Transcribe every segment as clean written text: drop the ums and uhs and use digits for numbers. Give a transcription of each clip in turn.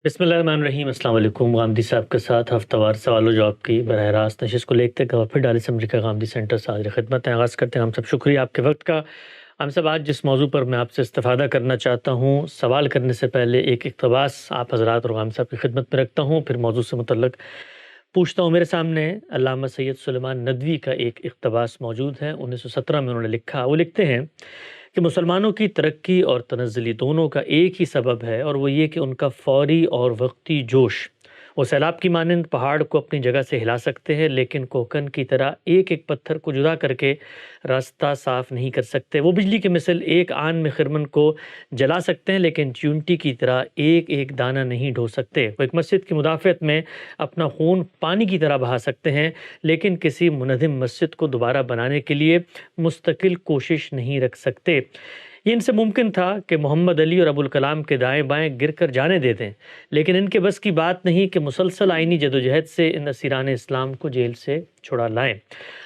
بسم اللہ الرحمن الرحیم۔ السلام علیکم۔ غامدی صاحب کے ساتھ ہفتہ وار سوال و جواب کی براہ راست نشست کو لے کر پھر ڈالی اسمبلی کا غامدی سینٹر سے حاضر خدمت ہے۔ آغاز کرتے ہیں۔ ہم سب شکریہ آپ کے وقت کا۔ ہم سب آج جس موضوع پر میں آپ سے استفادہ کرنا چاہتا ہوں، سوال کرنے سے پہلے ایک اقتباس آپ حضرات اور غامدی صاحب کی خدمت میں رکھتا ہوں، پھر موضوع سے متعلق پوچھتا ہوں۔ میرے سامنے علامہ سید سلیمان ندوی کا ایک اقتباس موجود ہے۔ 1917 میں انہوں نے لکھا، وہ لکھتے ہیں کہ مسلمانوں کی ترقی اور تنزلی دونوں کا ایک ہی سبب ہے، اور وہ یہ کہ ان کا فوری اور وقتی جوش۔ وہ سیلاب کی مانند پہاڑ کو اپنی جگہ سے ہلا سکتے ہیں، لیکن کوکن کی طرح ایک ایک پتھر کو جدا کر کے راستہ صاف نہیں کر سکتے۔ وہ بجلی کی مثل ایک آن میں خرمن کو جلا سکتے ہیں، لیکن چیونٹی کی طرح ایک ایک دانہ نہیں ڈھو سکتے۔ وہ ایک مسجد کی مدافعت میں اپنا خون پانی کی طرح بہا سکتے ہیں، لیکن کسی منہدم مسجد کو دوبارہ بنانے کے لیے مستقل کوشش نہیں رکھ سکتے۔ یہ ان سے ممکن تھا کہ محمد علی اور ابوالکلام کے دائیں بائیں گر کر جانے دے دیں، لیکن ان کے بس کی بات نہیں کہ مسلسل آئینی جدوجہد سے ان اسیران اسلام کو جیل سے چھڑا لائیں۔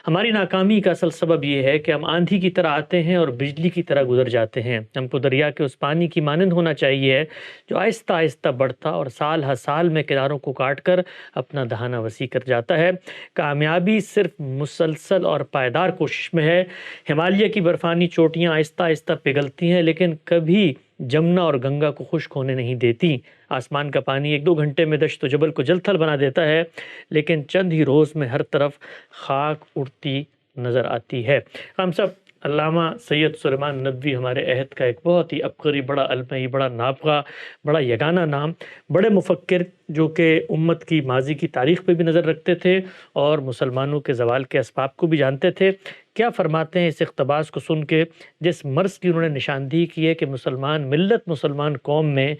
ہماری ناکامی کا اصل سبب یہ ہے کہ ہم آندھی کی طرح آتے ہیں اور بجلی کی طرح گزر جاتے ہیں۔ ہم کو دریا کے اس پانی کی مانند ہونا چاہیے جو آہستہ آہستہ بڑھتا اور سال ہر سال میں کناروں کو کاٹ کر اپنا دہانہ وسیع کر جاتا ہے۔ کامیابی صرف مسلسل اور پائیدار کوشش میں ہے۔ ہمالیہ کی برفانی چوٹیاں آہستہ آہستہ پگھلتی ہیں، لیکن کبھی جمنا اور گنگا کو خشک ہونے نہیں دیتی۔ آسمان کا پانی ایک دو گھنٹے میں دشت و جبل کو جل تھل بنا دیتا ہے، لیکن چند ہی روز میں ہر طرف خاک اڑتی نظر آتی ہے۔ ہم سب علامہ سید سلیمان ندوی ہمارے عہد کا ایک بہت ہی عبقری، بڑا علمی، بڑا نابغہ، بڑا یگانہ نام، بڑے مفکر جو کہ امت کی ماضی کی تاریخ پہ بھی نظر رکھتے تھے اور مسلمانوں کے زوال کے اسباب کو بھی جانتے تھے۔ کیا فرماتے ہیں اس اقتباس کو سن کے، جس مرض کی انہوں نے نشاندہی کی ہے کہ مسلمان ملت، مسلمان قوم میں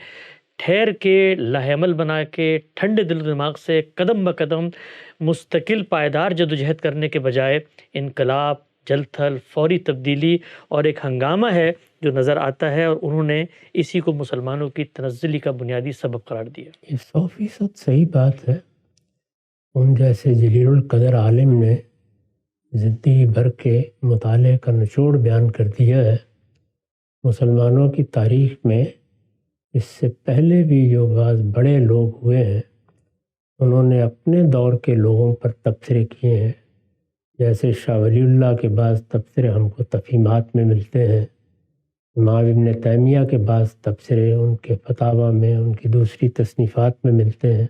ٹھہر کے لاہ عمل بنا کے ٹھنڈے دل و دماغ سے قدم بقدم مستقل پائیدار جدوجہد کرنے کے بجائے انقلاب، جل تھل، فوری تبدیلی اور ایک ہنگامہ ہے جو نظر آتا ہے، اور انہوں نے اسی کو مسلمانوں کی تنزلی کا بنیادی سبب قرار دیا۔ یہ 100% صحیح بات ہے۔ ان جیسے جلیل القدر عالم نے زندگی بھر کے مطالعے کا نچوڑ بیان کر دیا ہے۔ مسلمانوں کی تاریخ میں اس سے پہلے بھی جو بعض بڑے لوگ ہوئے ہیں، انہوں نے اپنے دور کے لوگوں پر تبصرے کیے ہیں۔ جیسے شاہ ولی اللہ کے بعض تبصرے ہم کو تفہیمات میں ملتے ہیں، امام ابن تیمیہ کے بعض تبصرے ان کے فتاویٰ میں، ان کی دوسری تصنیفات میں ملتے ہیں۔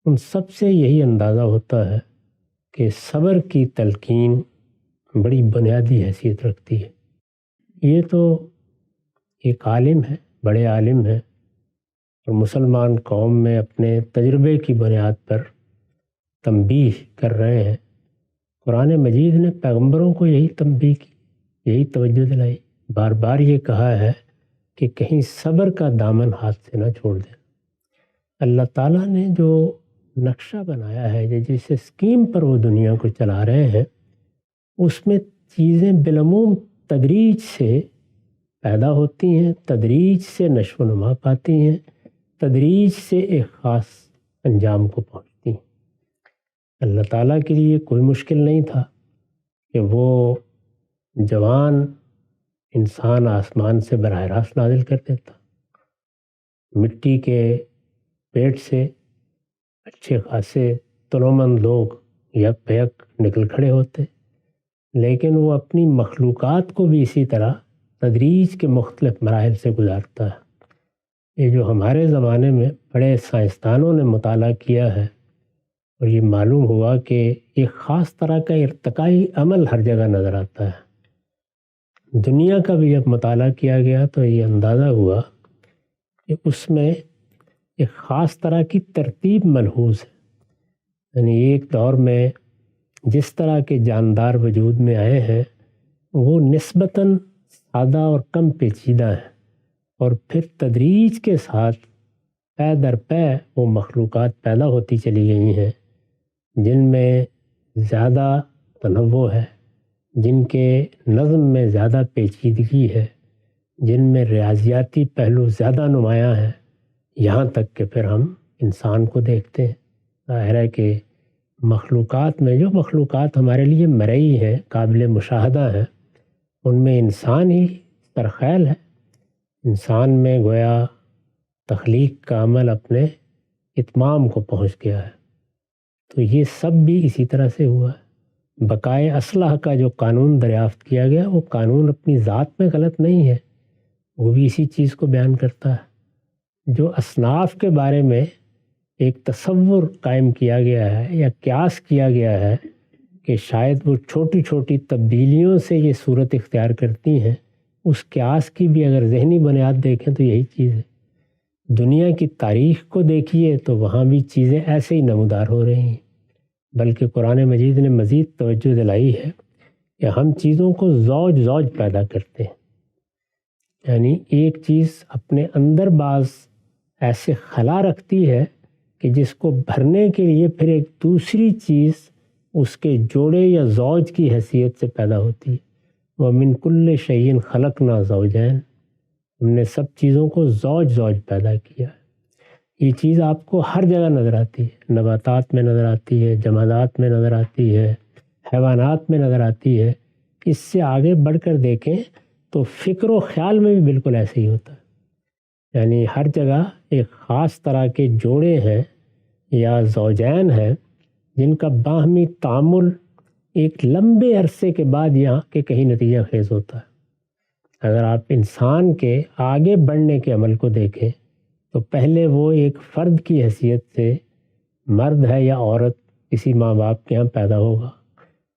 ان سب سے یہی اندازہ ہوتا ہے کہ صبر کی تلقین بڑی بنیادی حیثیت رکھتی ہے۔ یہ تو ایک عالم ہے، بڑے عالم ہیں، اور مسلمان قوم میں اپنے تجربے کی بنیاد پر تنبیہ کر رہے ہیں۔ قرآن مجید نے پیغمبروں کو یہی تنبیہ کی، یہی توجہ دلائی، بار بار یہ کہا ہے کہ کہیں صبر کا دامن ہاتھ سے نہ چھوڑ دیں۔ اللہ تعالیٰ نے جو نقشہ بنایا ہے، جس اسکیم پر وہ دنیا کو چلا رہے ہیں، اس میں چیزیں بالعموم تدریج سے پیدا ہوتی ہیں، تدریج سے نشو و نما پاتی ہیں، تدریج سے ایک خاص انجام کو پہنچتی ہیں۔ اللہ تعالیٰ کے لیے کوئی مشکل نہیں تھا کہ وہ جوان انسان آسمان سے براہ راست نازل کر دیتا، مٹی کے پیٹ سے اچھے خاصے تنومند لوگ یک بیک نکل کھڑے ہوتے، لیکن وہ اپنی مخلوقات کو بھی اسی طرح تدریج کے مختلف مراحل سے گزارتا ہے۔ یہ جو ہمارے زمانے میں بڑے سائنسدانوں نے مطالعہ کیا ہے، اور یہ معلوم ہوا کہ ایک خاص طرح کا ارتقائی عمل ہر جگہ نظر آتا ہے۔ دنیا کا بھی جب مطالعہ کیا گیا تو یہ اندازہ ہوا کہ اس میں ایک خاص طرح کی ترتیب ملحوظ ہے۔ یعنی ایک دور میں جس طرح کے جاندار وجود میں آئے ہیں، وہ نسبتاً سادہ اور کم پیچیدہ ہیں، اور پھر تدریج کے ساتھ پے در پے وہ مخلوقات پیدا ہوتی چلی گئی ہیں جن میں زیادہ تنوع ہے، جن کے نظم میں زیادہ پیچیدگی ہے، جن میں ریاضیاتی پہلو زیادہ نمایاں ہیں، یہاں تک کہ پھر ہم انسان کو دیکھتے ہیں۔ ظاہر ہے کہ مخلوقات میں جو مخلوقات ہمارے لیے مرئی ہیں، قابل مشاہدہ ہیں، ان میں انسان ہی سرخیل ہے۔ انسان میں گویا تخلیق کا عمل اپنے اتمام کو پہنچ گیا ہے۔ تو یہ سب بھی اسی طرح سے ہوا ہے۔ بقائے اصلح کا جو قانون دریافت کیا گیا وہ قانون اپنی ذات میں غلط نہیں ہے، وہ بھی اسی چیز کو بیان کرتا ہے۔ جو اصناف کے بارے میں ایک تصور قائم کیا گیا ہے یا قیاس کیا گیا ہے کہ شاید وہ چھوٹی چھوٹی تبدیلیوں سے یہ صورت اختیار کرتی ہیں، اس قیاس کی بھی اگر ذہنی بنیاد دیکھیں تو یہی چیز ہے۔ دنیا کی تاریخ کو دیکھیے تو وہاں بھی چیزیں ایسے ہی نمودار ہو رہی ہیں، بلکہ قرآن مجید نے مزید توجہ دلائی ہے کہ ہم چیزوں کو زوج زوج پیدا کرتے ہیں، یعنی ایک چیز اپنے اندر بعض ایسے خلا رکھتی ہے کہ جس کو بھرنے کے لیے پھر ایک دوسری چیز اس کے جوڑے یا زوج کی حیثیت سے پیدا ہوتی ہے۔ وَمِن كُلِّ شَيْءٍ خَلَقْنَا زَوْجَيْنِ، ہم نے سب چیزوں کو زوج زوج پیدا کیا ہے۔ یہ چیز آپ کو ہر جگہ نظر آتی ہے، نباتات میں نظر آتی ہے، جمادات میں نظر آتی ہے، حیوانات میں نظر آتی ہے۔ اس سے آگے بڑھ کر دیکھیں تو فکر و خیال میں بھی بالکل ایسے ہی ہوتا ہے، یعنی ہر جگہ ایک خاص طرح کے جوڑے ہیں یا زوجین ہیں جن کا باہمی تعامل ایک لمبے عرصے کے بعد یہاں کے کہیں نتیجہ خیز ہوتا ہے۔ اگر آپ انسان کے آگے بڑھنے کے عمل کو دیکھیں تو پہلے وہ ایک فرد کی حیثیت سے مرد ہے یا عورت کسی ماں باپ کے یہاں پیدا ہوگا،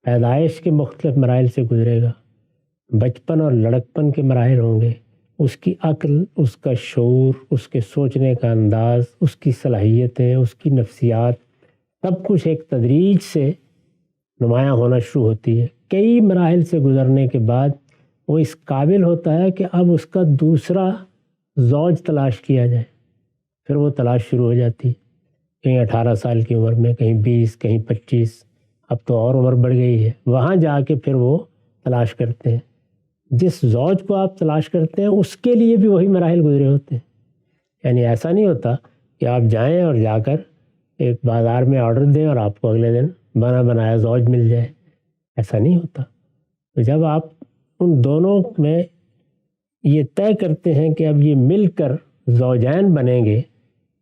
پیدائش کے مختلف مراحل سے گزرے گا، بچپن اور لڑکپن کے مراحل ہوں گے، اس کی عقل، اس کا شعور، اس کے سوچنے کا انداز، اس کی صلاحیتیں، اس کی نفسیات، سب کچھ ایک تدریج سے نمایاں ہونا شروع ہوتی ہے۔ کئی مراحل سے گزرنے کے بعد وہ اس قابل ہوتا ہے کہ اب اس کا دوسرا زوج تلاش کیا جائے، پھر وہ تلاش شروع ہو جاتی ہے، کہیں 18 سال کی عمر میں، کہیں 20، کہیں 25، اب تو اور عمر بڑھ گئی ہے، وہاں جا کے پھر وہ تلاش کرتے ہیں۔ جس زوج کو آپ تلاش کرتے ہیں اس کے لیے بھی وہی مراحل گزرے ہوتے ہیں، یعنی ایسا نہیں ہوتا کہ آپ جائیں اور جا کر ایک بازار میں آرڈر دیں اور آپ کو اگلے دن بنا بنایا زوج مل جائے، ایسا نہیں ہوتا۔ تو جب آپ ان دونوں میں یہ طے کرتے ہیں کہ اب یہ مل کر زوجین بنیں گے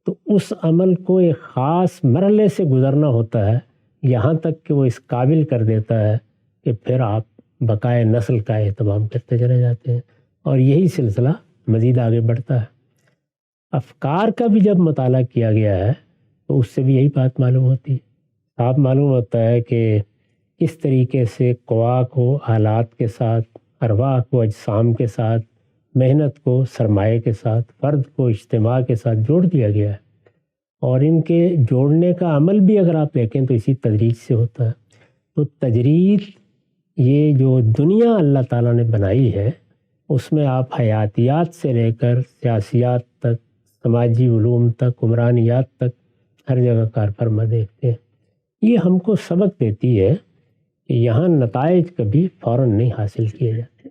تو اس عمل کو ایک خاص مرحلے سے گزرنا ہوتا ہے، یہاں تک کہ وہ اس قابل کر دیتا ہے کہ پھر آپ بقائے نسل کا اہتمام کرتے چلے جاتے ہیں، اور یہی سلسلہ مزید آگے بڑھتا ہے۔ افکار کا بھی جب مطالعہ کیا گیا ہے تو اس سے بھی یہی بات معلوم ہوتی ہے، صاف معلوم ہوتا ہے کہ کس طریقے سے قوا کو آلات کے ساتھ، ارواح کو اجسام کے ساتھ، محنت کو سرمایہ کے ساتھ، فرد کو اجتماع کے ساتھ جوڑ دیا گیا ہے، اور ان کے جوڑنے کا عمل بھی اگر آپ دیکھیں تو اسی تدریج سے ہوتا ہے۔ تو تجرید، یہ جو دنیا اللہ تعالیٰ نے بنائی ہے، اس میں آپ حیاتیات سے لے کر سیاسیات تک، سماجی علوم تک، عمرانیات تک ہر جگہ کار فرما دیکھتے ہیں۔ یہ ہم کو سبق دیتی ہے کہ یہاں نتائج کبھی فوراً نہیں حاصل کیے جاتے،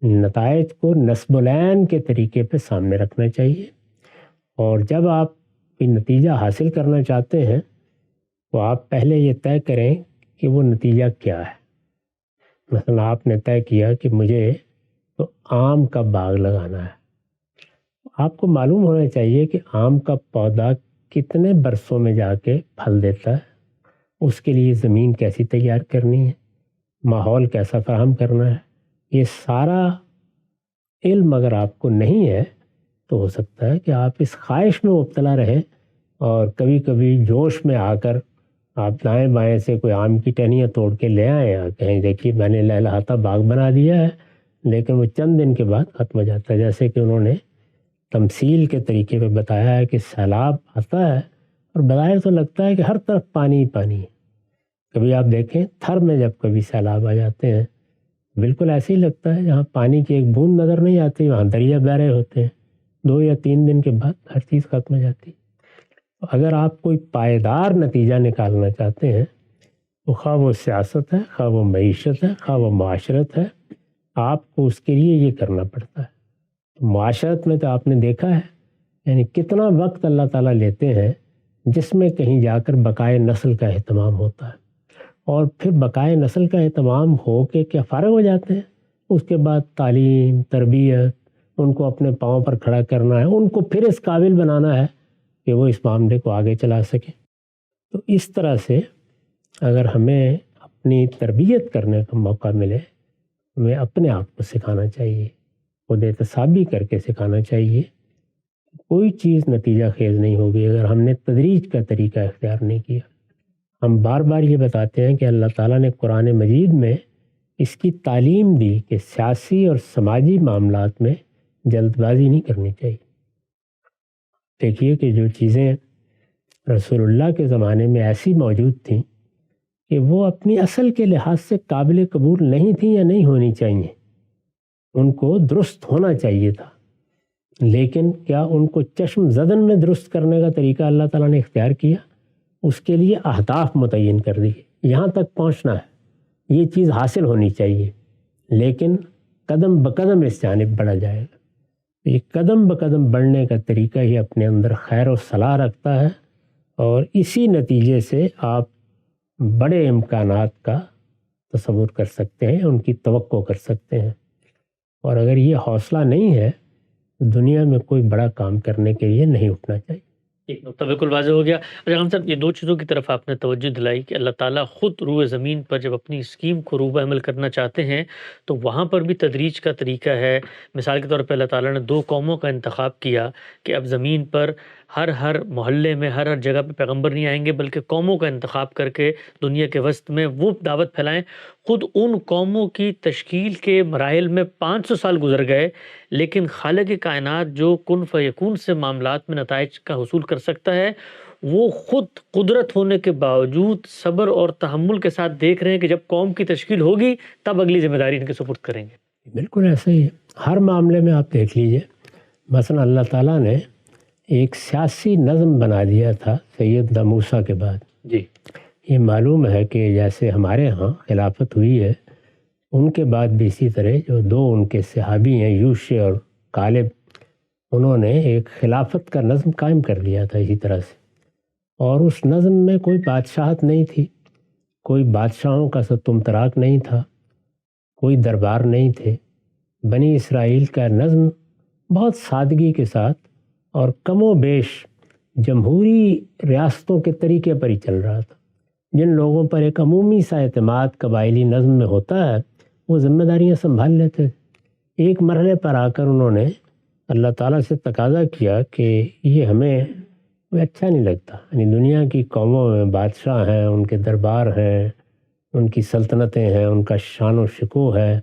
نتائج کو نسب العین کے طریقے پہ سامنے رکھنا چاہیے، اور جب آپ کوئی نتیجہ حاصل کرنا چاہتے ہیں تو آپ پہلے یہ طے کریں کہ وہ نتیجہ کیا ہے۔ مثلا آپ نے طے کیا کہ مجھے تو آم کا باغ لگانا ہے، آپ کو معلوم ہونا چاہیے کہ آم کا پودا کتنے برسوں میں جا کے پھل دیتا ہے، اس کے لیے زمین کیسی تیار کرنی ہے، ماحول کیسا فراہم کرنا ہے۔ یہ سارا علم اگر آپ کو نہیں ہے تو ہو سکتا ہے کہ آپ اس خواہش میں مبتلا رہیں اور کبھی کبھی جوش میں آ کر آپ دائیں بائیں سے کوئی آم کی ٹہنیاں توڑ کے لے آئیں اور کہیں دیکھیے میں نے لہلہاتا باغ بنا دیا ہے، لیکن وہ چند دن کے بعد ختم ہو جاتا ہے، جیسے کہ انہوں نے تمثیل کے طریقے پہ بتایا ہے کہ سیلاب آتا ہے اور بظاہر تو لگتا ہے کہ ہر طرف پانی ہی پانی ہے۔ کبھی آپ دیکھیں تھر میں جب کبھی سیلاب آ جاتے ہیں بالکل ایسے ہی لگتا ہے، جہاں پانی کی ایک بوند نظر نہیں آتی وہاں دریا بہہ رہے ہوتے ہیں، 2 یا 3 دن کے بعد ہر چیز ختم ہو جاتی ہے۔ اگر آپ کوئی پائیدار نتیجہ نکالنا چاہتے ہیں تو خواہ وہ سیاست ہے، خواہ وہ معیشت ہے، خواہ وہ معاشرت ہے، آپ کو اس کے لیے یہ کرنا پڑتا ہے۔ معاشرت میں تو آپ نے دیکھا ہے یعنی کتنا وقت اللہ تعالیٰ لیتے ہیں جس میں کہیں جا کر بقائے نسل کا اہتمام ہوتا ہے، اور پھر بقائے نسل کا اہتمام ہو کے کیا فارغ ہو جاتے ہیں، اس کے بعد تعلیم، تربیت ان کو اپنے پاؤں پر کھڑا کرنا ہے، ان کو پھر اس قابل بنانا ہے کہ وہ اس معاملے کو آگے چلا سکیں۔ تو اس طرح سے اگر ہمیں اپنی تربیت کرنے کا موقع ملے، ہمیں اپنے آپ کو سکھانا چاہیے، خود احتسابی کر کے سکھانا چاہیے۔ کوئی چیز نتیجہ خیز نہیں ہوگی اگر ہم نے تدریج کا طریقہ اختیار نہیں کیا۔ ہم بار بار یہ بتاتے ہیں کہ اللہ تعالیٰ نے قرآن مجید میں اس کی تعلیم دی کہ سیاسی اور سماجی معاملات میں جلد بازی نہیں کرنی چاہیے۔ دیکھیے کہ جو چیزیں رسول اللہ کے زمانے میں ایسی موجود تھیں کہ وہ اپنی اصل کے لحاظ سے قابل قبول نہیں تھیں یا نہیں ہونی چاہیے، ان کو درست ہونا چاہیے تھا، لیکن کیا ان کو چشم زدن میں درست کرنے کا طریقہ اللہ تعالیٰ نے اختیار کیا؟ اس کے لیے اہداف متعین کر دیے، یہاں تک پہنچنا ہے، یہ چیز حاصل ہونی چاہیے، لیکن قدم بقدم اس جانب بڑھا جائے گا۔ یہ قدم بقدم بڑھنے کا طریقہ ہی اپنے اندر خیر و صلاح رکھتا ہے، اور اسی نتیجے سے آپ بڑے امکانات کا تصور کر سکتے ہیں، ان کی توقع کر سکتے ہیں۔ اور اگر یہ حوصلہ نہیں ہے تو دنیا میں کوئی بڑا کام کرنے کے لیے نہیں اٹھنا چاہیے۔ ایک نقطہ بالکل واضح ہو گیا۔ اچھا ہم صاحب، یہ دو چیزوں کی طرف آپ نے توجہ دلائی کہ اللہ تعالیٰ خود روئے زمین پر جب اپنی اسکیم کو روبہ عمل کرنا چاہتے ہیں تو وہاں پر بھی تدریج کا طریقہ ہے۔ مثال کے طور پہ اللہ تعالیٰ نے 2 قوموں کا انتخاب کیا کہ اب زمین پر ہر محلے میں ہر جگہ پہ پیغمبر نہیں آئیں گے، بلکہ قوموں کا انتخاب کر کے دنیا کے وسط میں وہ دعوت پھیلائیں۔ خود ان قوموں کی تشکیل کے مراحل میں 500 سال گزر گئے، لیکن خالق کائنات جو کن فیکون سے معاملات میں نتائج کا حصول کر سکتا ہے، وہ خود قدرت ہونے کے باوجود صبر اور تحمل کے ساتھ دیکھ رہے ہیں کہ جب قوم کی تشکیل ہوگی تب اگلی ذمہ داری ان کے سپرد کریں گے۔ بالکل ایسا ہی ہے، ہر معاملے میں آپ دیکھ لیجئے۔ مثلا اللہ تعالیٰ نے ایک سیاسی نظم بنا دیا تھا سیدنا موسیٰ کے بعد۔ جی، یہ معلوم ہے کہ جیسے ہمارے ہاں خلافت ہوئی ہے، ان کے بعد بھی اسی طرح جو 2 ان کے صحابی ہیں یوشع اور کالب، انہوں نے ایک خلافت کا نظم قائم کر دیا تھا اسی طرح سے۔ اور اس نظم میں کوئی بادشاہت نہیں تھی، کوئی بادشاہوں کا ستمتراک نہیں تھا، کوئی دربار نہیں تھے۔ بنی اسرائیل کا نظم بہت سادگی کے ساتھ اور کم و بیش جمہوری ریاستوں کے طریقے پر ہی چل رہا تھا۔ جن لوگوں پر ایک عمومی سا اعتماد قبائلی نظم میں ہوتا ہے وہ ذمہ داریاں سنبھال لیتے تھے۔ ایک مرحلے پر آ کر انہوں نے اللہ تعالیٰ سے تقاضا کیا کہ یہ ہمیں اچھا نہیں لگتا، یعنی دنیا کی قوموں میں بادشاہ ہیں، ان کے دربار ہیں، ان کی سلطنتیں ہیں، ان کا شان و شکوہ ہے،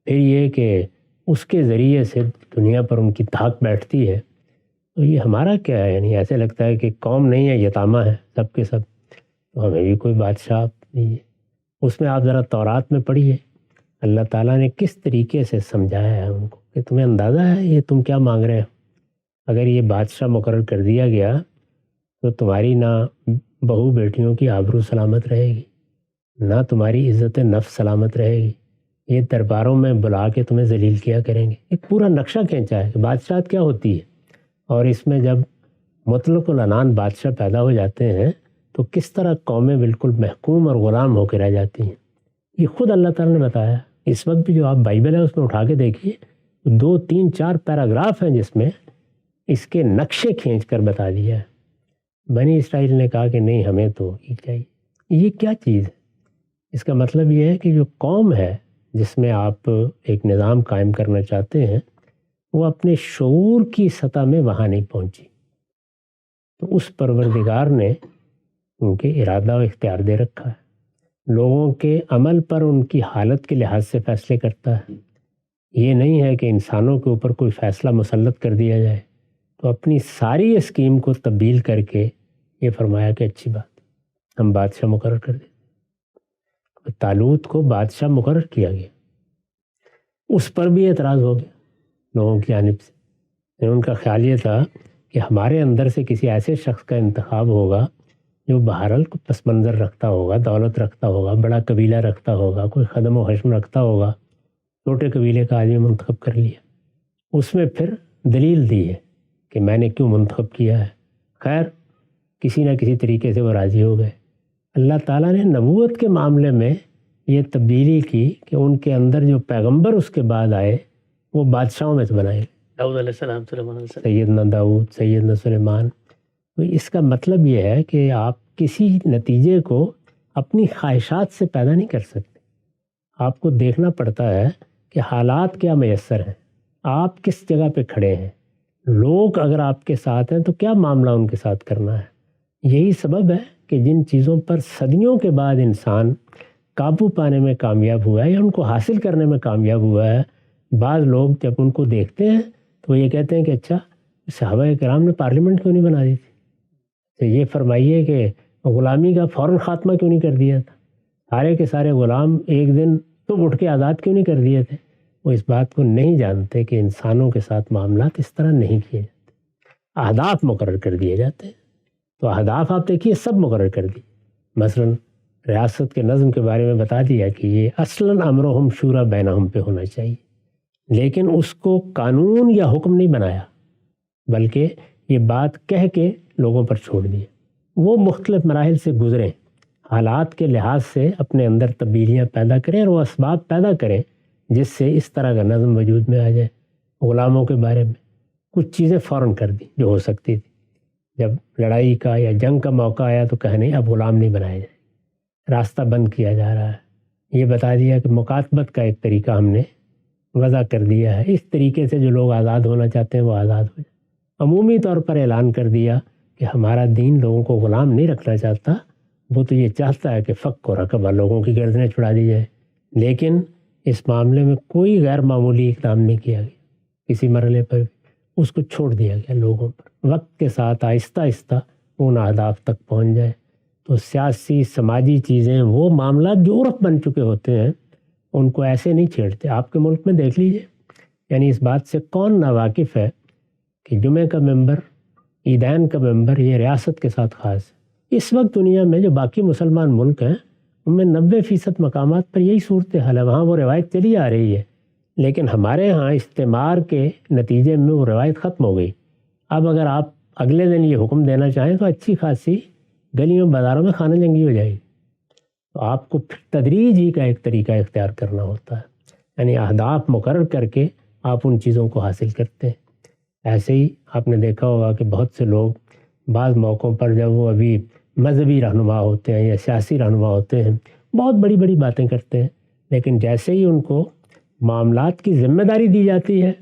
پھر یہ کہ اس کے ذریعے سے دنیا پر ان کی دھاک بیٹھتی ہے، تو یہ ہمارا کیا ہے؟ یعنی ایسے لگتا ہے کہ قوم نہیں ہے، یتامہ ہے سب کے سب، تو ہمیں بھی کوئی بادشاہ نہیں ہے۔ اس میں آپ ذرا تورات میں پڑھیے اللہ تعالیٰ نے کس طریقے سے سمجھایا ہے ان کو کہ تمہیں اندازہ ہے یہ تم کیا مانگ رہے ہو؟ اگر یہ بادشاہ مقرر کر دیا گیا تو تمہاری نہ بہو بیٹیوں کی آبرو سلامت رہے گی، نہ تمہاری عزت نفس سلامت رہے گی، یہ درباروں میں بلا کے تمہیں ذلیل کیا کریں گے۔ ایک پورا نقشہ کھینچا ہے کہ بادشاہت کیا ہوتی ہے، اور اس میں جب مطلق العنان بادشاہ پیدا ہو جاتے ہیں تو کس طرح قومیں بالکل محکوم اور غلام ہو کے رہ جاتی ہیں۔ یہ خود اللہ تعالیٰ نے بتایا۔ اس وقت بھی جو آپ بائبل ہے اس میں اٹھا کے دیکھیے، 2 3 4 پیراگراف ہیں جس میں اس کے نقشے کھینچ کر بتا دیا ہے۔ بنی اسرائیل نے کہا کہ نہیں ہمیں تو یہ چاہیے۔ یہ کیا چیز ہے؟ اس کا مطلب یہ ہے کہ جو قوم ہے جس میں آپ ایک نظام قائم کرنا چاہتے ہیں وہ اپنے شعور کی سطح میں وہاں نہیں پہنچی، تو اس پروردگار نے ان کے ارادہ و اختیار دے رکھا ہے، لوگوں کے عمل پر ان کی حالت کے لحاظ سے فیصلے کرتا ہے۔ یہ نہیں ہے کہ انسانوں کے اوپر کوئی فیصلہ مسلط کر دیا جائے، تو اپنی ساری اسکیم کو تبدیل کر کے یہ فرمایا کہ اچھی بات ہم بادشاہ مقرر کر دیں۔ طالوت کو بادشاہ مقرر کیا گیا، اس پر بھی اعتراض ہو گیا لوگوں کی جانب سے۔ ان کا خیال یہ تھا کہ ہمارے اندر سے کسی ایسے شخص کا انتخاب ہوگا جو بہرحال پس منظر رکھتا ہوگا، دولت رکھتا ہوگا، بڑا قبیلہ رکھتا ہوگا، کوئی خدم و حشم رکھتا ہوگا، چھوٹے قبیلے کا آدمی منتخب کر لیا۔ اس میں پھر دلیل دی ہے کہ میں نے کیوں منتخب کیا ہے۔ خیر کسی نہ کسی طریقے سے وہ راضی ہو گئے۔ اللہ تعالیٰ نے نبوت کے معاملے میں یہ تبدیلی کی کہ ان کے اندر جو پیغمبر اس کے بعد آئے وہ بادشاہوں میں سے بنائے، داؤد علیہ السلام، سلیمان علیہ السلام. سیدنا داؤد، سیدنا سلیمان. تو اس کا مطلب یہ ہے کہ آپ کسی نتیجے کو اپنی خواہشات سے پیدا نہیں کر سکتے. آپ کو دیکھنا پڑتا ہے کہ حالات کیا میسر ہیں، آپ کس جگہ پہ کھڑے ہیں، لوگ اگر آپ کے ساتھ ہیں تو کیا معاملہ ان کے ساتھ کرنا ہے. یہی سبب ہے کہ جن چیزوں پر صدیوں کے بعد انسان قابو پانے میں کامیاب ہوا ہے یا ان کو حاصل کرنے میں کامیاب ہوا ہے، بعض لوگ جب ان کو دیکھتے ہیں تو وہ یہ کہتے ہیں کہ اچھا صحابہ کرام نے پارلیمنٹ کیوں نہیں بنا دی تھی، تو یہ فرمائیے کہ غلامی کا فوراً خاتمہ کیوں نہیں کر دیا تھا، سارے کے سارے غلام ایک دن تو اٹھ کے آزاد کیوں نہیں کر دیے تھے. وہ اس بات کو نہیں جانتے کہ انسانوں کے ساتھ معاملات اس طرح نہیں کیے جاتے، اہداف مقرر کر دیے جاتے ہیں. تو اہداف آپ دیکھیے سب مقرر کر دی. مثلاً ریاست کے نظم کے بارے میں بتا دیا کہ یہ اصلاً امرہم شورا بینہم پہ ہونا چاہیے، لیکن اس کو قانون یا حکم نہیں بنایا بلکہ یہ بات کہہ کے لوگوں پر چھوڑ دیا. وہ مختلف مراحل سے گزریں، حالات کے لحاظ سے اپنے اندر تبدیلیاں پیدا کریں اور وہ اسباب پیدا کریں جس سے اس طرح کا نظم وجود میں آ جائے. غلاموں کے بارے میں کچھ چیزیں فوراً کر دی جو ہو سکتی تھی. جب لڑائی کا یا جنگ کا موقع آیا تو کہا نہیں اب غلام نہیں بنائے جائے، راستہ بند کیا جا رہا ہے. یہ بتا دیا کہ مکاتبت کا ایک طریقہ ہم نے وضع کر دیا ہے، اس طریقے سے جو لوگ آزاد ہونا چاہتے ہیں وہ آزاد ہو جائیں. عمومی طور پر اعلان کر دیا کہ ہمارا دین لوگوں کو غلام نہیں رکھنا چاہتا، وہ تو یہ چاہتا ہے کہ فق و رقبہ لوگوں کی گردنیں چھڑا دی جائے. لیکن اس معاملے میں کوئی غیر معمولی اقدام نہیں کیا گیا، کسی مرحلے پر اس کو چھوڑ دیا گیا لوگوں پر. وقت کے ساتھ آہستہ آہستہ ان اہداف تک پہنچ جائے. تو سیاسی سماجی چیزیں، وہ معاملات جو عرف بن چکے ہوتے ہیں ان کو ایسے نہیں چھیڑتے. آپ کے ملک میں دیکھ لیجئے، یعنی اس بات سے کون ناواقف ہے کہ جمعہ کا ممبر، عیدین کا ممبر یہ ریاست کے ساتھ خاص ہے. اس وقت دنیا میں جو باقی مسلمان ملک ہیں ان میں 90% مقامات پر یہی صورتحال ہے، وہاں وہ روایت چلی آ رہی ہے. لیکن ہمارے ہاں استعمار کے نتیجے میں وہ روایت ختم ہو گئی. اب اگر آپ اگلے دن یہ حکم دینا چاہیں تو اچھی خاصی گلیوں بازاروں میں خانہ جنگی ہو جائے گی. تو آپ کو پھر تدریج ہی کا ایک طریقہ اختیار کرنا ہوتا ہے، یعنی اہداف مقرر کر کے آپ ان چیزوں کو حاصل کرتے ہیں. ایسے ہی آپ نے دیکھا ہوگا کہ بہت سے لوگ بعض موقعوں پر جب وہ ابھی مذہبی رہنما ہوتے ہیں یا سیاسی رہنما ہوتے ہیں بہت بڑی بڑی باتیں کرتے ہیں، لیکن جیسے ہی ان کو معاملات کی ذمہ داری دی جاتی ہے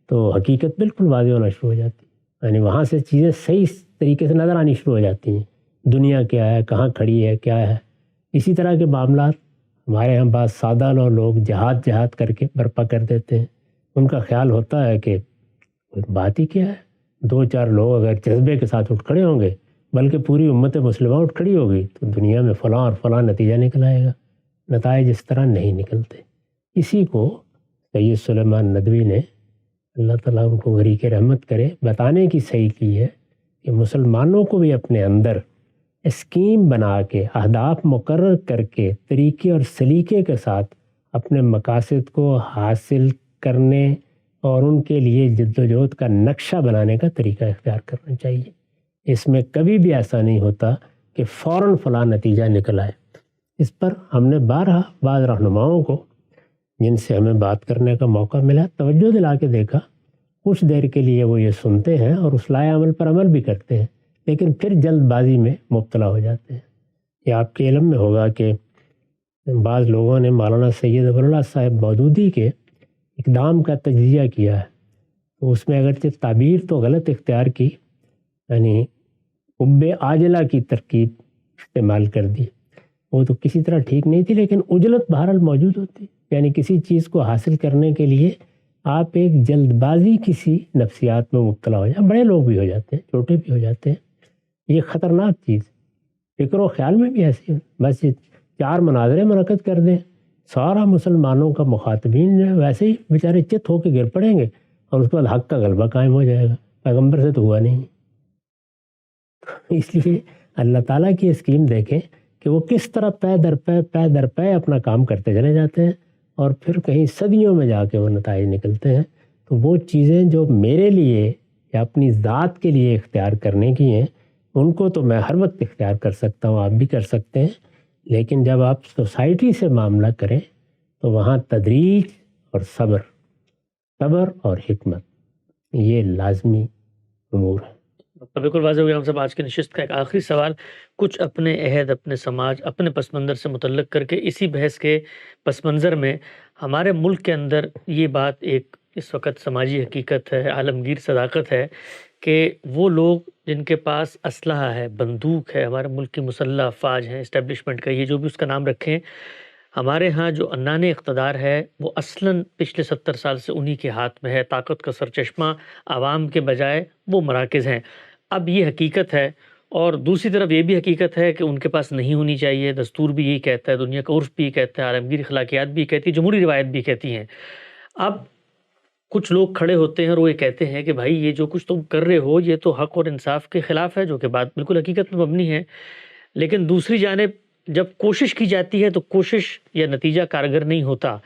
تو حقیقت بالکل واضح ہونا شروع ہو جاتی ہے. یعنی وہاں سے چیزیں صحیح طریقے سے نظر آنی شروع ہو جاتی ہیں، دنیا کیا ہے، کہاں کھڑی ہے، کیا ہے. اسی طرح کے معاملات ہمارے یہاں بعض سادہ لوگ جہاد کر کے برپا کر دیتے ہیں. ان کا خیال ہوتا ہے کہ بات ہی کیا ہے، 2-4 لوگ اگر جذبے کے ساتھ اٹھ کھڑے ہوں گے بلکہ پوری امت مسلمہ اٹھ کھڑی ہوگی تو دنیا میں فلاں اور فلاں نتیجہ نکل آئے گا. نتائج اس طرح نہیں نکلتے. اسی کو سید سلیمان ندوی نے، اللہ تعالیٰ ان کو غریق رحمت کرے، بتانے کی صحیح کی ہے کہ مسلمانوں کو بھی اپنے اندر اسکیم بنا کے، اہداف مقرر کر کے، طریقے اور سلیقے کے ساتھ اپنے مقاصد کو حاصل کرنے اور ان کے لیے جدوجہد کا نقشہ بنانے کا طریقہ اختیار کرنا چاہیے. اس میں کبھی بھی ایسا نہیں ہوتا کہ فوراً فلاں نتیجہ نکل آئے. اس پر ہم نے بارہا بعض رہنماؤں کو جن سے ہمیں بات کرنے کا موقع ملا توجہ دلا کے دیکھا. کچھ دیر کے لیے وہ یہ سنتے ہیں اور اس لائے عمل پر عمل بھی کرتے ہیں، لیکن پھر جلد بازی میں مبتلا ہو جاتے ہیں. یہ آپ کے علم میں ہوگا کہ بعض لوگوں نے مولانا سید ظفراللہ صاحب مودودی کے اقدام کا تجزیہ کیا ہے، تو اس میں اگرچہ تعبیر تو غلط اختیار کی، یعنی حب عاجلہ کی ترکیب استعمال کر دی. وہ تو کسی طرح ٹھیک نہیں تھی، لیکن عجلت بہرحال موجود ہوتی. یعنی کسی چیز کو حاصل کرنے کے لیے آپ ایک جلد بازی کسی نفسیات میں مبتلا ہو جائیں. بڑے لوگ بھی ہو جاتے ہیں، چھوٹے بھی ہو جاتے ہیں. یہ خطرناک چیز. فکر و خیال میں بھی ایسی بس 4 مناظرے منعقد کر دیں، سارا مسلمانوں کا مخاطبین جو ہے ویسے ہی بیچارے چت ہو کے گر پڑیں گے اور اس کے بعد حق کا غلبہ قائم ہو جائے گا. پیغمبر سے تو ہوا نہیں. اس لیے اللہ تعالیٰ کی اسکیم دیکھیں کہ وہ کس طرح پے در پے اپنا کام کرتے چلے جاتے ہیں اور پھر کہیں صدیوں میں جا کے وہ نتائج نکلتے ہیں. تو وہ چیزیں جو میرے لیے یا اپنی ذات کے لیے اختیار کرنے کی ہیں ان کو تو میں ہر وقت اختیار کر سکتا ہوں، آپ بھی کر سکتے ہیں. لیکن جب آپ سوسائٹی سے معاملہ کریں تو وہاں تدریج اور صبر اور حکمت یہ لازمی امور ہے۔ تو بالکل واضح ہو گیا ہم سب آج کی نشست کا ایک آخری سوال کچھ اپنے عہد، اپنے سماج، اپنے پس منظر سے متعلق کر کے اسی بحث کے پس منظر میں ہمارے ملک کے اندر یہ بات ایک اس وقت سماجی حقیقت ہے، عالمگیر صداقت ہے کہ وہ لوگ جن کے پاس اسلحہ ہے، بندوق ہے، ہمارے ملک کی مسلح افواج ہیں، اسٹیبلشمنٹ کا یہ جو بھی اس کا نام رکھیں، ہمارے ہاں جو عنان اقتدار ہے وہ اصلاً پچھلے 70 سال سے انہی کے ہاتھ میں ہے۔ طاقت کا سرچشمہ عوام کے بجائے وہ مراکز ہیں۔ اب یہ حقیقت ہے، اور دوسری طرف یہ بھی حقیقت ہے کہ ان کے پاس نہیں ہونی چاہیے۔ دستور بھی یہی کہتا ہے، دنیا کا عرف بھی کہتا ہے، عالمگیر اخلاقیات بھی کہتی ہے، جمہوری روایت بھی کہتی ہیں۔ اب کچھ لوگ کھڑے ہوتے ہیں اور وہ یہ کہتے ہیں کہ بھائی یہ جو کچھ تم کر رہے ہو یہ تو حق اور انصاف کے خلاف ہے، جو کہ بات بالکل حقیقت میں مبنی ہے، لیکن دوسری جانب جب کوشش کی جاتی ہے تو کوشش یا نتیجہ کارگر نہیں ہوتا۔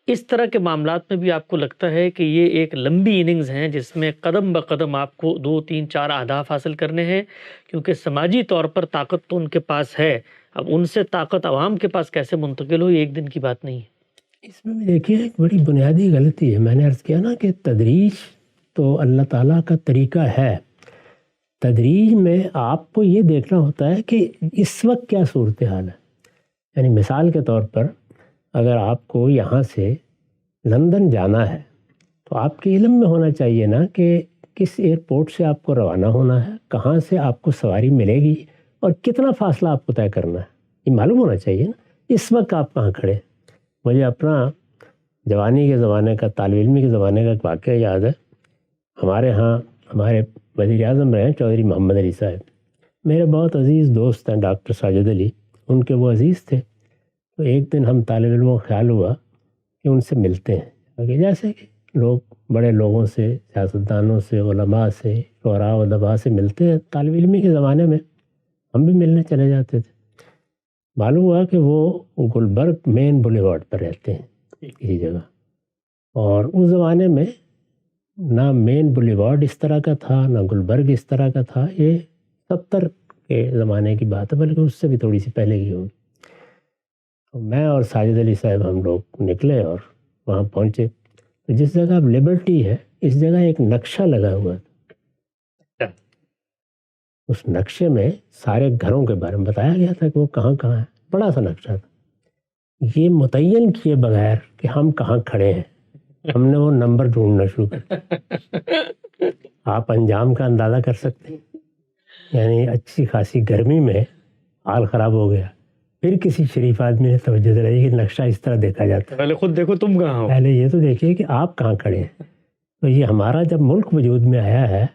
اس طرح کے معاملات میں بھی آپ کو لگتا ہے کہ یہ ایک لمبی اننگز ہیں جس میں قدم بقدم آپ کو 2 3 4 اہداف حاصل کرنے ہیں، کیونکہ سماجی طور پر طاقت تو ان کے پاس ہے، اب ان سے طاقت عوام کے پاس کیسے منتقل ہو یہ ایک دن کی بات نہیں ہے۔ اس میں بھی دیکھیے ایک بڑی بنیادی غلطی ہے، میں نے عرض کیا نا کہ تدریج تو اللہ تعالیٰ کا طریقہ ہے۔ تدریج میں آپ کو یہ دیکھنا ہوتا ہے کہ اس وقت کیا صورتحال ہے۔ یعنی مثال کے طور پر اگر آپ کو یہاں سے لندن جانا ہے تو آپ کے علم میں ہونا چاہیے نا کہ کس ایئرپورٹ سے آپ کو روانہ ہونا ہے، کہاں سے آپ کو سواری ملے گی اور کتنا فاصلہ آپ کو طے کرنا ہے، یہ معلوم ہونا چاہیے نا۔ اس وقت آپ کہاں کھڑے ہیں۔ مجھے اپنا جوانی کے زمانے کا، طالب علمی کے زمانے کا ایک واقعہ یاد ہے۔ ہمارے ہاں ہمارے وزیر اعظم رہے چودھری محمد علی صاحب، میرے بہت عزیز دوست ہیں ڈاکٹر ساجد علی، ان کے وہ عزیز تھے۔ تو ایک دن ہم طالب علموں کا خیال ہوا کہ ان سے ملتے ہیں، جیسے کہ لوگ بڑے لوگوں سے، سیاستدانوں سے، علماء سے، شعراء و ادباء سے ملتے ہیں۔ طالب علمی کے زمانے میں ہم بھی ملنے چلے جاتے تھے۔ معلوم ہوا کہ وہ گلبرگ مین بولیوارڈ پر رہتے ہیں کسی جگہ، اور اس زمانے میں نہ مین بولیوارڈ اس طرح کا تھا، نہ گلبرگ اس طرح کا تھا۔ یہ 70 کے زمانے کی بات ہے، بلکہ اس سے بھی تھوڑی سی پہلے کی ہوگی۔ تو میں اور ساجد علی صاحب ہم لوگ نکلے اور وہاں پہنچے۔ تو جس جگہ اب لبرٹی ہے اس جگہ ایک نقشہ لگا ہوا تھا۔ اس نقشے میں سارے گھروں کے بارے میں بتایا گیا تھا کہ وہ کہاں کہاں ہے، بڑا سا نقشہ تھا۔ یہ متعین کیے بغیر کہ ہم کہاں کھڑے ہیں ہم نے وہ نمبر ڈھونڈنا شروع کر۔ آپ انجام کا اندازہ کر سکتے ہیں، یعنی اچھی خاصی گرمی میں حال خراب ہو گیا۔ پھر کسی شریف آدمی نے توجہ دلائی کہ نقشہ اس طرح دیکھا جاتا ہے، پہلے خود دیکھو تم کہاں ہو، پہلے یہ تو دیکھیے کہ آپ کہاں کھڑے ہیں۔ تو یہ ہمارا جب ملک وجود میں آیا ہے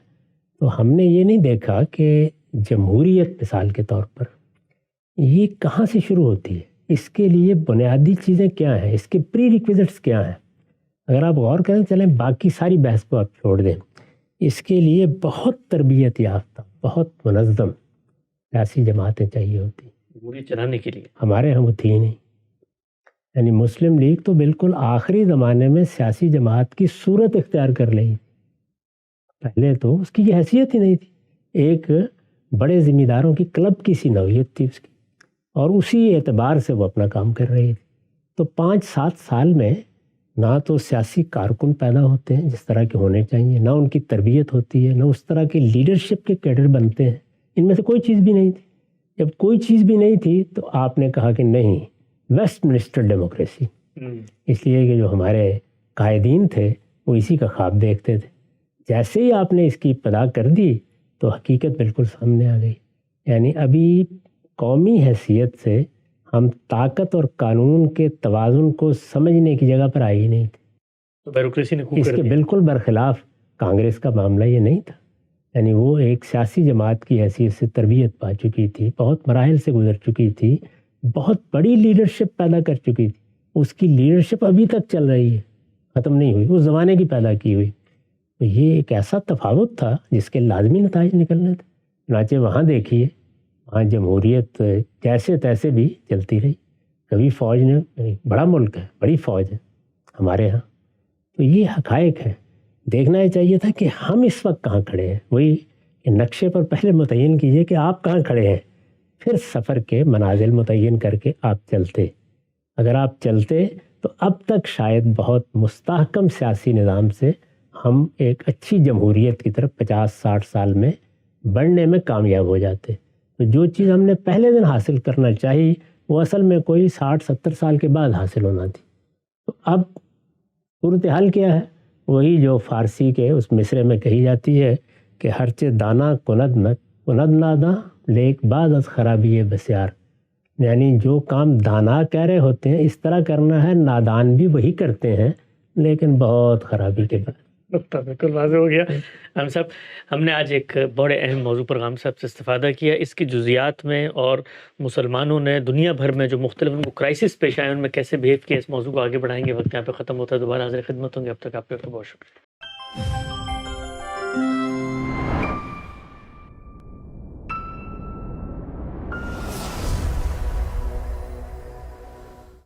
تو ہم نے یہ نہیں دیکھا کہ جمہوریت مثال کے طور پر یہ کہاں سے شروع ہوتی ہے، اس کے لیے بنیادی چیزیں کیا ہیں، اس کے پری ریکویزٹس کیا ہیں۔ اگر آپ غور کریں، چلیں باقی ساری بحث کو آپ چھوڑ دیں، اس کے لیے بہت تربیت یافتہ، بہت منظم سیاسی جماعتیں چاہیے ہوتی، جمہوریت چلانے کے لیے۔ ہمارے ہم تھی نہیں۔ یعنی مسلم لیگ تو بالکل آخری زمانے میں سیاسی جماعت کی صورت اختیار کر لی، پہلے تو اس کی یہ حیثیت ہی نہیں تھی، ایک بڑے ذمہ داروں کی کلب کی سی نوعیت تھی اس کی، اور اسی اعتبار سے وہ اپنا کام کر رہی تھی۔ تو 5-7 سال میں نہ تو سیاسی کارکن پیدا ہوتے ہیں جس طرح کے ہونے چاہیے، نہ ان کی تربیت ہوتی ہے، نہ اس طرح کے لیڈرشپ کے کیڈر بنتے ہیں، ان میں سے کوئی چیز بھی نہیں تھی۔ جب کوئی چیز بھی نہیں تھی تو آپ نے کہا کہ نہیں، ویسٹ منسٹر ڈیموکریسی، اس لیے کہ جو ہمارے قائدین تھے وہ اسی کا خواب دیکھتے تھے۔ جیسے ہی آپ نے اس کی ابتدا کر دی تو حقیقت بالکل سامنے آ گئی۔ یعنی ابھی قومی حیثیت سے ہم طاقت اور قانون کے توازن کو سمجھنے کی جگہ پر آئی ہی نہیں تھی۔ تو بیوروکریسی نے خوب اس کر کے دیا۔ بالکل برخلاف کانگریس کا معاملہ یہ نہیں تھا۔ یعنی وہ ایک سیاسی جماعت کی حیثیت سے تربیت پا چکی تھی، بہت مراحل سے گزر چکی تھی، بہت بڑی لیڈرشپ پیدا کر چکی تھی۔ اس کی لیڈرشپ ابھی تک چل رہی ہے، ختم نہیں ہوئی، اس زمانے کی پیدا کی ہوئی۔ تو یہ ایک ایسا تفاوت تھا جس کے لازمی نتائج نکلنے تھے۔ چنانچہ وہاں دیکھیے، وہاں جمہوریت جیسے تیسے بھی چلتی رہی۔ کبھی فوج نے، بڑا ملک ہے، بڑی فوج ہے ہمارے ہاں، تو یہ حقائق ہے۔ دیکھنا یہ چاہیے تھا کہ ہم اس وقت کہاں کھڑے ہیں، وہی کہ نقشے پر پہلے متعین کیجئے کہ آپ کہاں کھڑے ہیں، پھر سفر کے منازل متعین کر کے آپ چلتے۔ اگر آپ چلتے تو اب تک شاید بہت مستحکم سیاسی نظام سے ہم ایک اچھی جمہوریت کی طرف 50-60 سال میں بڑھنے میں کامیاب ہو جاتے. تو جو چیز ہم نے پہلے دن حاصل کرنا چاہی وہ اصل میں کوئی 60-70 سال کے بعد حاصل ہونا تھی. تو اب صورتحال کیا ہے؟ وہی جو فارسی کے اس مصرے میں کہی جاتی ہے کہ ہرچے دانا کند نادا لیک بعد از خرابی بسیار. یعنی جو کام دانا کہہ رہے ہوتے ہیں اس طرح کرنا ہے، نادان بھی وہی کرتے ہیں لیکن بہت خرابی کے بعد. بالکل واضح ہو گیا. ہم صاحب، ہم نے آج ایک بڑے اہم موضوع پر غام صاحب سے استفادہ کیا، اس کی جزیات میں اور مسلمانوں نے دنیا بھر میں جو مختلف ان کو کرائسس پیش آئے ان میں کیسے بہیو کیا، اس موضوع کو آگے بڑھائیں گے. وقت یہاں پہ ختم ہوتا ہے، دوبارہ حاضر خدمت ہوں گے. اب تک آپ کا بہت شکریہ.